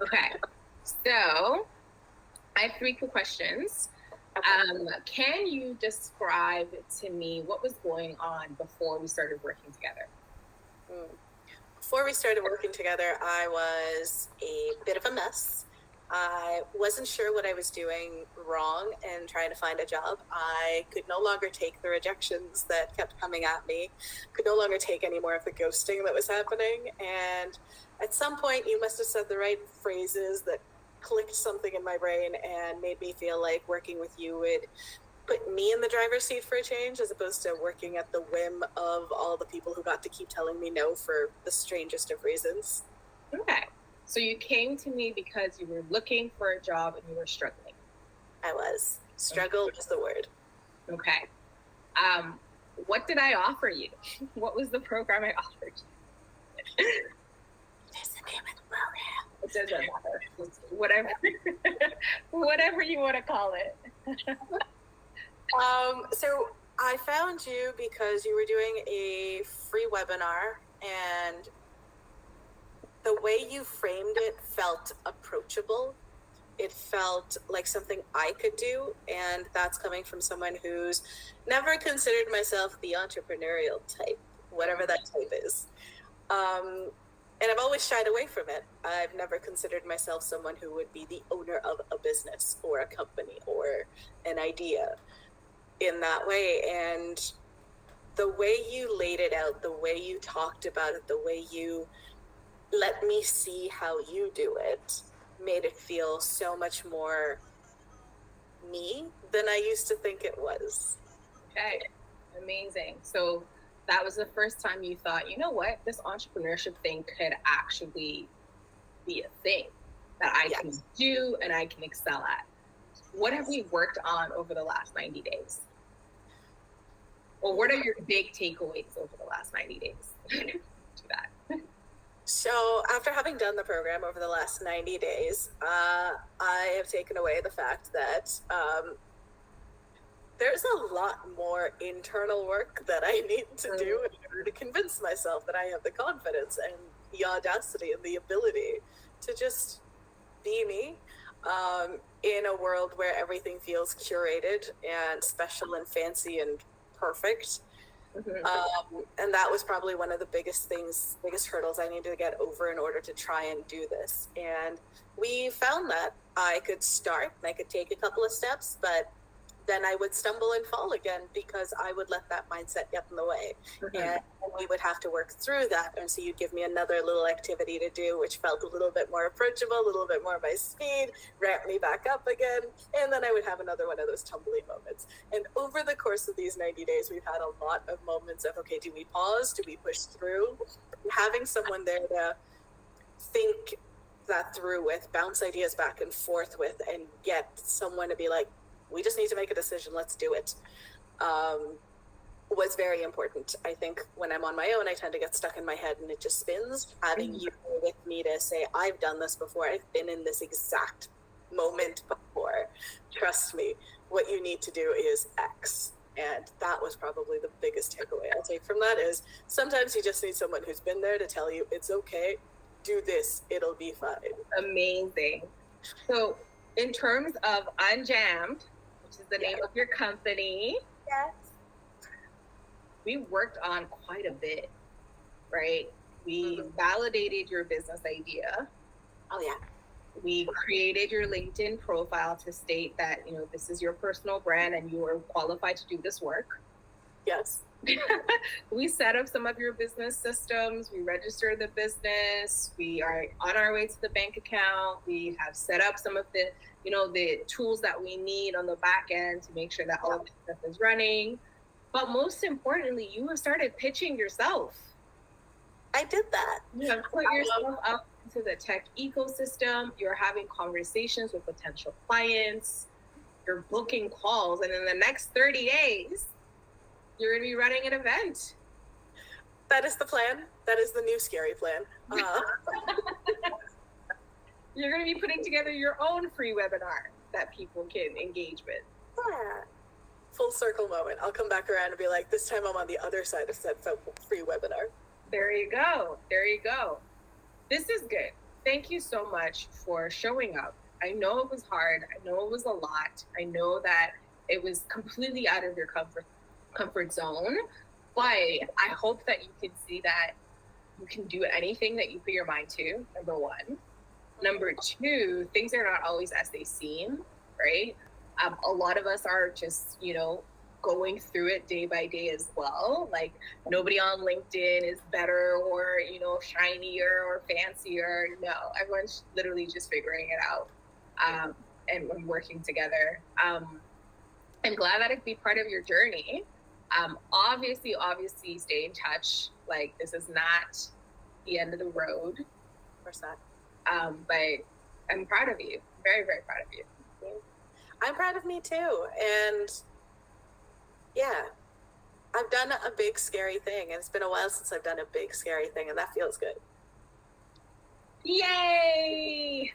Okay. So I have three quick questions. Can you describe to me what was going on before we started working together? Before we started working together, I was a bit of a mess. I wasn't sure what I was doing wrong and trying to find a job. I could no longer take the rejections that kept coming at me, could no longer take any more of the ghosting that was happening. And at some point, you must have said the right phrases that clicked something in my brain and made me feel like working with you would put me in the driver's seat for a change, as opposed to working at the whim of all the people who got to keep telling me no for the strangest of reasons. Okay. So you came to me because you were looking for a job and you were struggling. I was. Struggle was the word. Okay. What did I offer you? What was the program I offered you? There's the name of the program. It doesn't matter. Whatever, whatever you want to call it. So I found you because you were doing a free webinar, and the way you framed it felt approachable. It felt like something I could do, and that's coming from someone who's never considered myself the entrepreneurial type, whatever that type is. And I've always shied away from it. I've never considered myself someone who would be the owner of a business or a company or an idea in that way. And the way you laid it out, the way you talked about it, the way you let me see how you do it made it feel so much more me than I used to think it was. Okay, amazing. So that was the first time you thought, you know what, this entrepreneurship thing could actually be a thing that I can do and I can excel at. What have we worked on over the last 90 days? Or what are your big takeaways over the last 90 days? Do that. So after having done the program over the last 90 days, I have taken away the fact that there's a lot more internal work that I need to do in order to convince myself that I have the confidence and the audacity and the ability to just be me in a world where everything feels curated and special and fancy and perfect. And that was probably one of the biggest hurdles I needed to get over in order to try and do this. And we found that I could start and I could take a couple of steps, but then I would stumble and fall again because I would let that mindset get in the way. And we would have to work through that. And so you'd give me another little activity to do, which felt a little bit more approachable, a little bit more my speed, ramp me back up again. And then I would have another one of those tumbly moments. And over the course of these 90 days, we've had a lot of moments of, okay, do we pause? Do we push through? Having someone there to think that through with, bounce ideas back and forth with, and get someone to be like, we just need to make a decision, let's do it, was very important. I think when I'm on my own, I tend to get stuck in my head and it just spins. Having you with me to say, I've done this before, I've been in this exact moment before, trust me, what you need to do is X. And that was probably the biggest takeaway I'll take from that is sometimes you just need someone who's been there to tell you, it's okay, do this, it'll be fine. Amazing. So in terms of Unjammed, which is the name of your company, we worked on quite a bit, right? We validated your business idea. Oh yeah. We created your LinkedIn profile to state that, you know, this is your personal brand and you are qualified to do this work. Yes. We set up some of your business systems. We registered the business. We are on our way to the bank account. We have set up some of the, you know, the tools that we need on the back end to make sure that all of this stuff is running. But most importantly, you have started pitching yourself. I did that. You have put yourself up into the tech ecosystem. You're having conversations with potential clients. You're booking calls. And in the next 30 days, you're going to be running an event. That is the plan. That is the new scary plan. You're going to be putting together your own free webinar that people can engage with. Yeah. Full circle moment. I'll come back around and be like, this time I'm on the other side of said free webinar. There you go. There you go. This is good. thank you so much for showing up. I know it was hard. I know it was a lot. I know that it was completely out of your comfort zone, but I hope that you can see that you can do anything that you put your mind to, number one. Number two, things are not always as they seem, right? A lot of us are just, going through it day by day as well. Like nobody on LinkedIn is better or, shinier or fancier. No, everyone's literally just figuring it out, and working together. I'm glad that it could be part of your journey. Obviously stay in touch. Like this is not the end of the road. Of course not. But I'm proud of you. Very, very proud of you. I'm proud of me too. And yeah, I've done a big, scary thing. And it's been a while since I've done a big, scary thing. And that feels good. Yay!